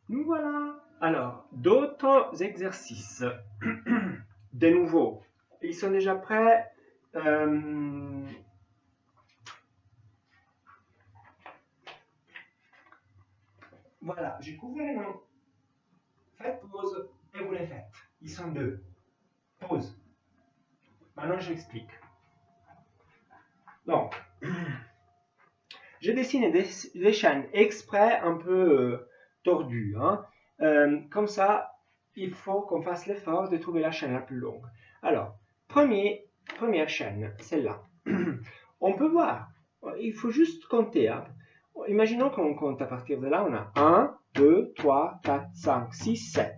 Nous voilà. Alors, d'autres exercices. De nouveau, ils sont déjà prêts. Voilà, j'ai couvert les noms. Faites pause et vous les faites. Ils sont deux. Pause. Maintenant, j'explique. Donc, j'ai dessiné des chaînes exprès un peu tordues. Hein. Comme ça, il faut qu'on fasse l'effort de trouver la chaîne la plus longue. Alors, première chaîne, celle-là. On peut voir. Il faut juste compter. Hein. Imaginons qu'on compte à partir de là. On a 1, 2, 3, 4, 5, 6, 7.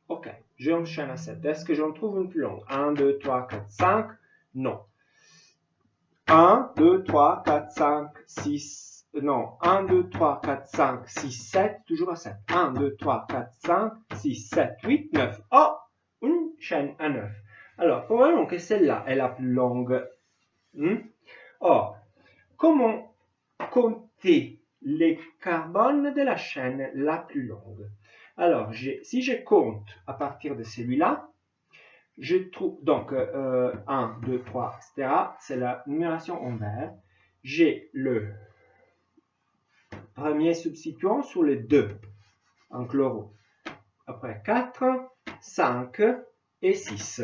Ok, j'enchaîne à 7. Est-ce que j'en trouve une plus longue? 1, 2, 3, 4, 5. Non. 1, 2, 3, 4, 5, 6. Non, 1, 2, 3, 4, 5, 6, 7. Toujours à 7. 1, 2, 3, 4, 5, 6, 7, 8, 9. Oh, une chaîne à 9. Alors, probablement que celle-là est la plus longue. Or, comment compter les carbones de la chaîne la plus longue? Alors, si je compte à partir de celui-là, je trouve donc 1, 2, 3, etc. C'est la numération en vert. J'ai le premier substituant sur les 2 en chloro. Après 4, 5 et 6.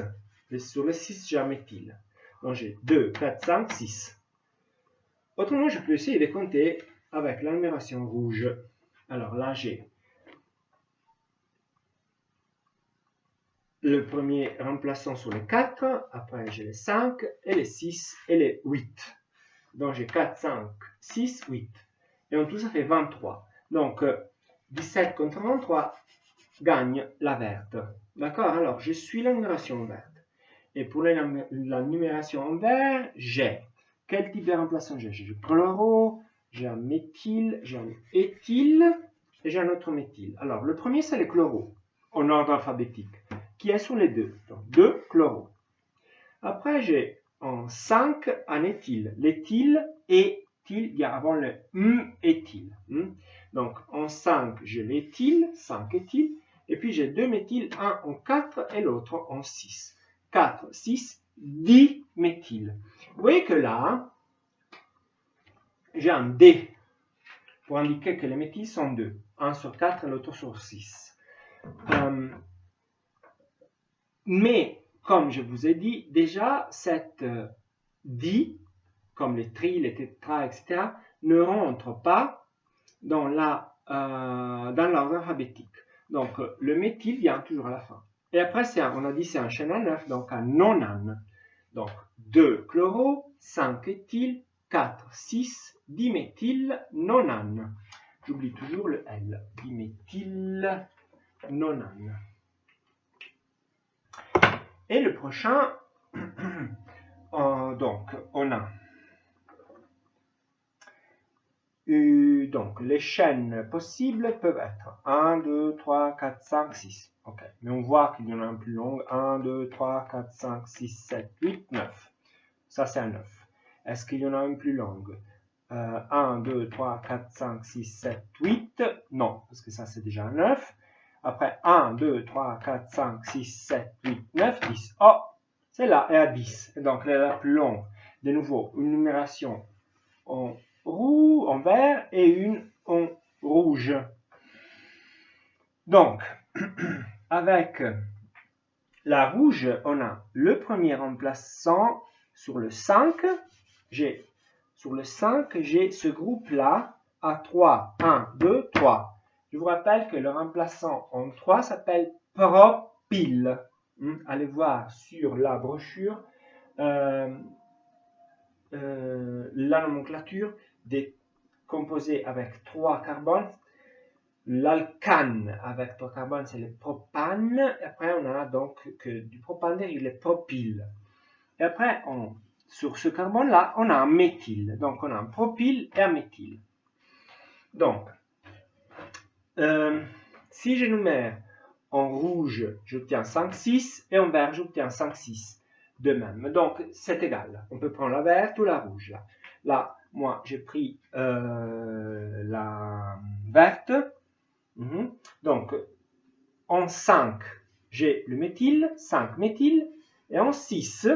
Et sur le 6, j'ai un méthyle. Donc j'ai 2, 4, 5, 6. Autrement, je peux essayer de compter avec la numération rouge. Alors là, j'ai le premier remplaçant sur les 4, après j'ai les 5 et les 6 et les 8. Donc j'ai 4, 5, 6, 8. Et en tout, ça fait 23. Donc 17 contre 23 gagne la verte. D'accord? Alors je suis la numération verte. Et pour la numération en vert, j'ai quel type de remplaçant j'ai? J'ai du chloro, j'ai un méthyle, j'ai un éthyle et j'ai un autre méthyle. Alors le premier, c'est le chloro, en ordre alphabétique, qui est sur les 2. Donc 2 chloro. Après, j'ai en 5 un éthyle. L'éthyle, éthyle, il y a avant le éthyle. Donc en 5, j'ai l'éthyle, 5 éthyles. Et puis j'ai 2 méthyles, un en 4 et l'autre en 6. 4, 6, 10 méthyles. Vous voyez que là, j'ai un D pour indiquer que les méthyles sont 2. Un sur 4 et l'autre sur 6. Mais, comme je vous ai dit, déjà, cette di, comme les tri, les tétras, etc., ne rentre pas dans l'ordre alphabétique. Donc, le méthyle vient toujours à la fin. Et après, on a dit c'est un chaîne à 9, donc un nonane. Donc, 2 chloro, 5 éthyle, 4, 6, diméthyle, nonane. J'oublie toujours le L. Diméthyle, nonane. Et le prochain, donc, on a donc, les chaînes possibles peuvent être 1, 2, 3, 4, 5, 6. Ok, mais on voit qu'il y en a un plus long. 1, 2, 3, 4, 5, 6, 7, 8, 9. Ça, c'est un 9. Est-ce qu'il y en a une plus longue? 1, 2, 3, 4, 5, 6, 7, 8. Non, parce que ça, c'est déjà un 9. Après, 1, 2, 3, 4, 5, 6, 7, 8, 9, 10. Oh, celle-là est à 10. Donc, elle est la plus longue. De nouveau, une numération en vert et une en rouge. Donc, avec la rouge, on a le premier remplaçant sur le 5. Sur le 5, j'ai ce groupe-là à 3. 1, 2, 3. Je vous rappelle que le remplaçant en 3 s'appelle propyle. Allez voir sur la brochure la nomenclature des composés avec 3 carbones. L'alcane avec 3 carbones, c'est le propane. Et après, on a donc que du propane dérive le propyle. Et après, sur ce carbone-là, on a un méthyle. Donc, on a un propyle et un méthyle. Donc, si j'énumère en rouge, j'obtiens 5, 6, et en vert, j'obtiens 5, 6 de même. Donc, c'est égal. On peut prendre la verte ou la rouge. Là moi, j'ai pris la verte. Donc, en 5, j'ai le méthyle, 5 méthyle, et en 6,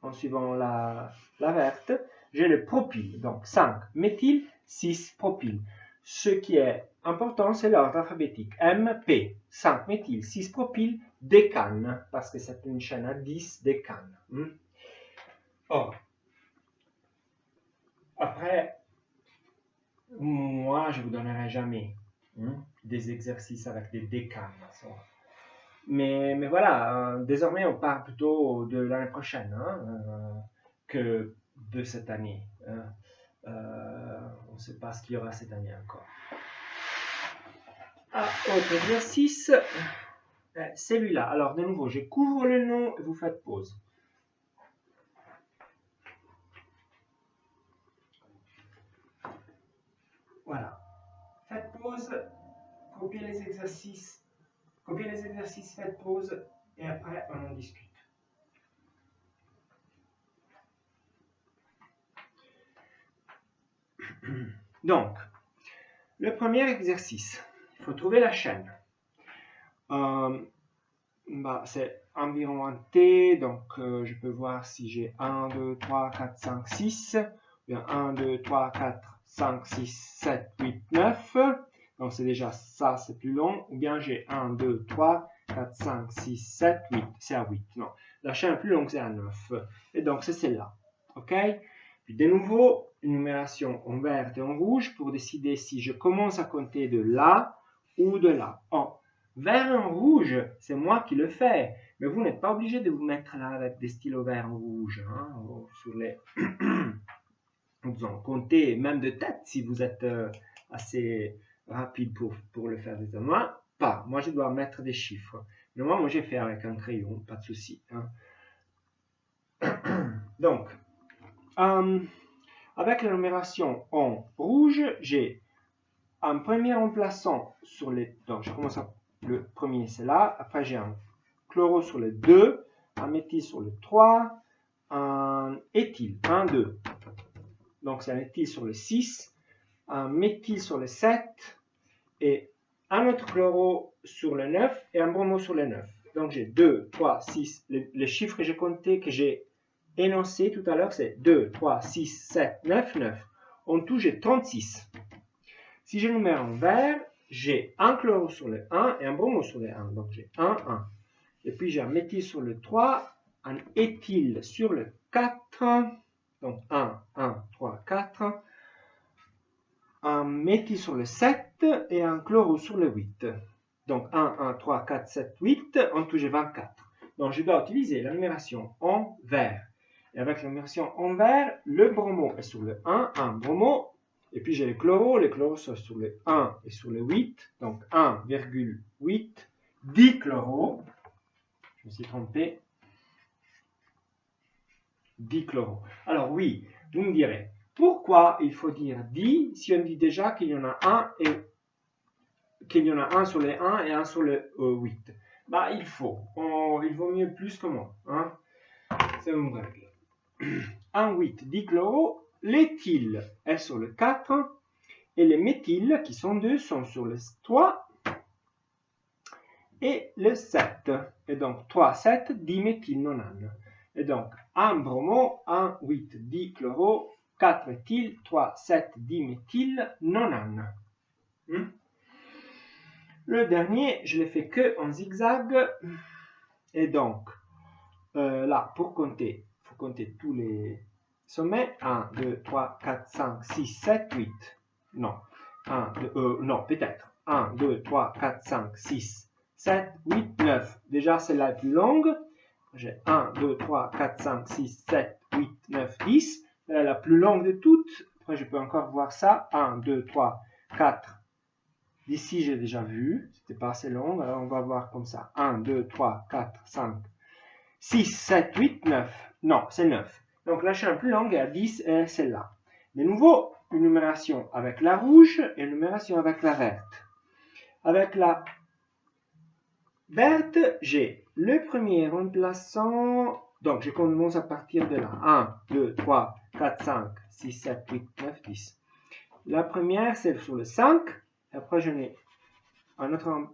en suivant la verte, j'ai le propyle. Donc 5 méthyle, 6 propyle. Ce qui est important, c'est l'ordre alphabétique. M, P, 5 méthyle, 6 propyle, décane, parce que c'est une chaîne à 10 décane. Or, après, moi, je ne vous donnerai jamais des exercices avec des décanes. Mais voilà, désormais, on parle plutôt de l'année prochaine que de cette année. On ne sait pas ce qu'il y aura cette année encore. Autre exercice, celui-là. Alors, de nouveau, je couvre le nom et vous faites pause. Voilà. Faites pause, copiez les exercices, faites pause, et après, on en discute. Donc, le premier exercice, il faut trouver la chaîne. C'est environ un T, donc je peux voir si j'ai 1, 2, 3, 4, 5, 6, ou bien 1, 2, 3, 4, 5, 6, 7, 8, 9, donc c'est déjà ça, c'est plus long, ou bien j'ai 1, 2, 3, 4, 5, 6, 7, 8, c'est à 8, non, la chaîne la plus longue c'est à 9, et donc c'est celle-là, ok? Puis de nouveau, une numération en vert et en rouge pour décider si je commence à compter de là ou de là. Vert et en rouge, c'est moi qui le fais, mais vous n'êtes pas obligé de vous mettre là avec des stylos verts en rouge, sur les... Vous comptez même de tête si vous êtes assez rapide pour le faire. Moi, pas. Moi, je dois mettre des chiffres. Mais moi, j'ai fait avec un crayon, pas de souci. Donc, avec la numération en rouge, j'ai un premier remplaçant sur les... Donc, je commence à... Le premier, c'est là. Après, j'ai un chloro sur le 2, un méthyle sur le 3, un éthyle, 1, 2. Donc, c'est un éthyle sur le 6, un méthyle sur le 7, et un autre chloro sur le 9, et un bromo sur le 9. Donc, j'ai 2, 3, 6. Les chiffres que j'ai comptés, que j'ai énoncés tout à l'heure, c'est 2, 3, 6, 7, 9, 9. En tout, j'ai 36. Si je numère en vert, j'ai un chloro sur le 1 et un bromo sur le 1. Donc j'ai 1, 1. Et puis j'ai un méthyle sur le 3, un éthyle sur le 4. Donc 1, 1, 3, 4. Un méthyle sur le 7 et un chloro sur le 8. Donc 1, 1, 3, 4, 7, 8. En tout, j'ai 24. Donc je dois utiliser la numération en vert. Et avec la numération en vert, le bromo est sur le 1, 1 bromo. Et puis j'ai les chloros sont sur le 1 et sur le 8, donc 1,8 dichloro, je me suis trompé, dichloro. Alors oui, vous me direz, pourquoi il faut dire di si on dit déjà qu'il y en a un et qu'il y en a un sur le 1 et un sur le 8? Bah il faut, il vaut mieux plus que moi, c'est une règle. 1,8 dichloro, l'éthyle est sur le 4, et les méthyles, qui sont 2, sont sur le 3 et le 7. Et donc 3, 7, diméthylnonane. Et donc 1 bromo, 1, 8 dichloro, 4 éthyle, 3, 7 diméthylnonane. Le dernier, je l'ai fait que en zigzag. Et donc, là, pour compter, il faut compter tous les sommets. 1, 2, 3, 4, 5, 6, 7, 8. Non. 1, 2, non, peut-être. 1, 2, 3, 4, 5, 6, 7, 8, 9. Déjà, c'est la plus longue. J'ai 1, 2, 3, 4, 5, 6, 7, 8, 9, 10. C'est la plus longue de toutes. Après, je peux encore voir ça. 1, 2, 3, 4. D'ici, j'ai déjà vu. C'était pas assez long. Alors, on va voir comme ça. 1, 2, 3, 4, 5, 6, 7, 8, 9. Non, c'est 9. Donc, la chaîne plus longue est à 10 et celle-là. De nouveau, une numération avec la rouge et une numération avec la verte. Avec la verte, j'ai le premier remplaçant. Donc, je commence à partir de là. 1, 2, 3, 4, 5, 6, 7, 8, 9, 10. La première, c'est sur le 5. Après, je n'ai un autre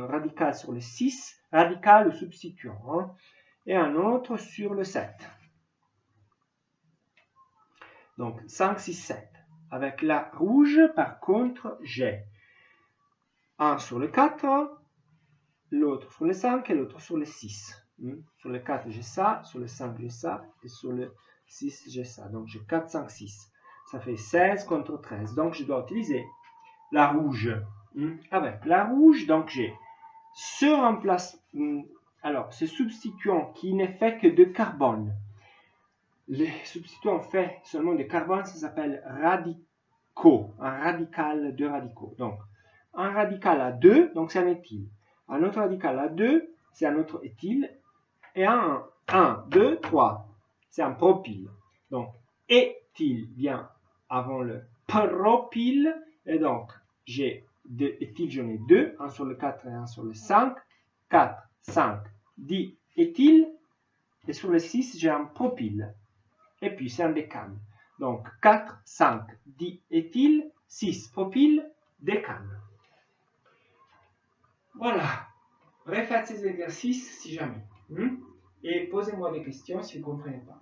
radical sur le 6, radical ou substituant, hein, et un autre sur le 7. Donc 5, 6, 7. Avec la rouge, par contre, j'ai un sur le 4, l'autre sur le 5 et l'autre sur le 6. Sur le 4, j'ai ça, sur le 5, j'ai ça, et sur le 6, j'ai ça. Donc j'ai 4, 5, 6. Ça fait 16 contre 13. Donc je dois utiliser la rouge. Avec la rouge, donc j'ai ce remplacement, alors ce substituant qui n'est fait que de carbone. Les substituants faits seulement de carbone, ça s'appelle radicaux, un radical de radicaux. Donc, un radical à 2, donc c'est un éthyle. Un autre radical à 2, c'est un autre éthyle. Et un 2, 3, c'est un propyle. Donc, éthyle vient avant le propyle. Et donc, j'ai deux éthyles, j'en ai deux, un sur le 4 et un sur le 5. 4, 5, 10 éthyles. Et sur le 6, j'ai un propyle. Et puis c'est un décane. Donc 4, 5, 10 éthyle, 6 propyle, décane. Voilà. Refaites ces exercices si jamais. Et posez-moi des questions si vous ne comprenez pas.